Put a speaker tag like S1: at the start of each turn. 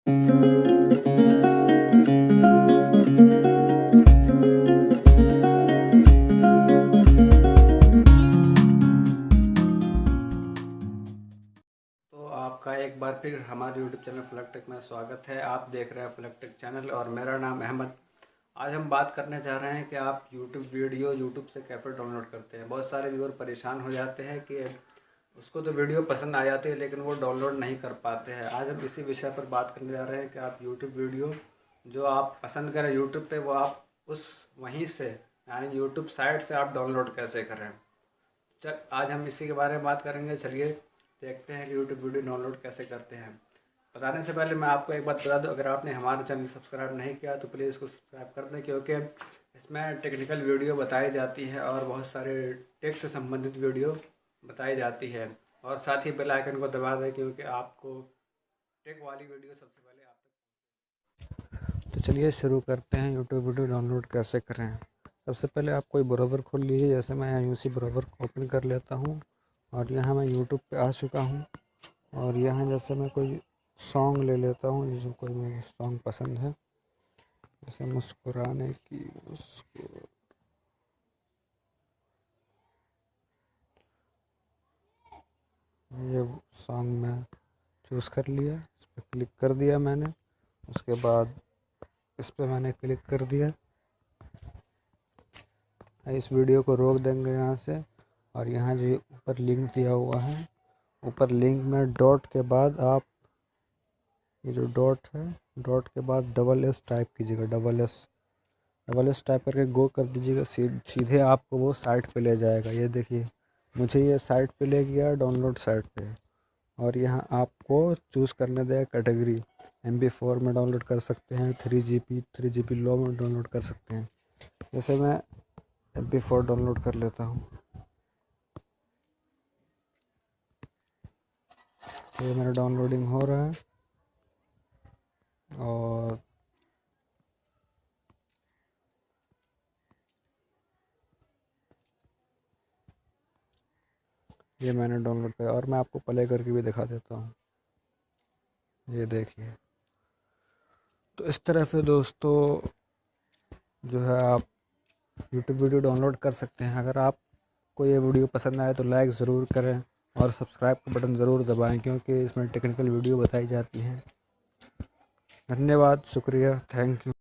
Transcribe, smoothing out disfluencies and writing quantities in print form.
S1: तो आपका एक बार फिर हमारे YouTube चैनल फ्लैगटेक में स्वागत है। आप देख रहे हैं फ्लैगटेक चैनल और मेरा नाम अहमद। आज हम बात करने जा रहे हैं कि आप YouTube वीडियो YouTube से कैसे डाउनलोड करते हैं। बहुत सारे व्यूअर परेशान हो जाते हैं कि उसको तो वीडियो पसंद आ जाती है लेकिन वो डाउनलोड नहीं कर पाते हैं। आज हम इसी विषय पर बात करने जा रहे हैं कि आप YouTube वीडियो जो आप पसंद करें YouTube पे, वो आप उस वहीं से यानी YouTube साइट से आप डाउनलोड कैसे करें। आज हम इसी के बारे में बात करेंगे। चलिए देखते हैं कि यूट्यूब वीडियो डाउनलोड कैसे करते हैं। बताने से पहले मैं आपको एक बात बता दूं, अगर आपने हमारा चैनल सब्सक्राइब नहीं किया तो प्लीज़ इसको सब्सक्राइब कर दें, क्योंकि इसमें टेक्निकल वीडियो बताई जाती है और बहुत सारे टेक से संबंधित वीडियो बताई जाती है। और साथ ही बेल आइकन को दबा दें, क्योंकि आपको टेक वाली वीडियो सबसे पहले आप तक। तो चलिए शुरू करते हैं यूट्यूब वीडियो डाउनलोड कैसे करें। सबसे पहले आप कोई ब्राउज़र खोल लीजिए। जैसे मैं यूसी ब्राउज़र ओपन कर लेता हूँ और यहाँ मैं यूट्यूब पे आ चुका हूँ। और यहाँ जैसे मैं कोई सॉन्ग ले लेता हूँ, जैसे कोई मुझे सॉन्ग पसंद है, जैसे मुस्कुराने की उसको, ये सॉन्ग मैं चूज़ कर लिया, इस पर क्लिक कर दिया मैंने। उसके बाद इस पर मैंने क्लिक कर दिया। इस वीडियो को रोक देंगे यहाँ से। और यहाँ जो ऊपर लिंक दिया हुआ है, ऊपर लिंक में डॉट के बाद आप ये जो डॉट है, डॉट के बाद $S टाइप कीजिएगा। डबल एस टाइप करके गो कर दीजिएगा। सीधे आपको वो साइट पे ले जाएगा। ये देखिए, मुझे ये साइट पे ले गया, डाउनलोड साइट पे। और यहाँ आपको चूज़ करने देगा कैटेगरी। MP4 में डाउनलोड कर सकते हैं, 3GB लो में डाउनलोड कर सकते हैं। जैसे मैं MP4 डाउनलोड कर लेता हूँ। ये मेरा डाउनलोडिंग हो रहा है और ये मैंने डाउनलोड किया। और मैं आपको प्ले करके भी दिखा देता हूँ। ये देखिए। तो इस तरह से दोस्तों जो है आप यूट्यूब वीडियो डाउनलोड कर सकते हैं। अगर आपको ये वीडियो पसंद आए तो लाइक ज़रूर करें और सब्सक्राइब का बटन ज़रूर दबाएं, क्योंकि इसमें टेक्निकल वीडियो बताई जाती हैं। धन्यवाद, शुक्रिया, थैंक यू।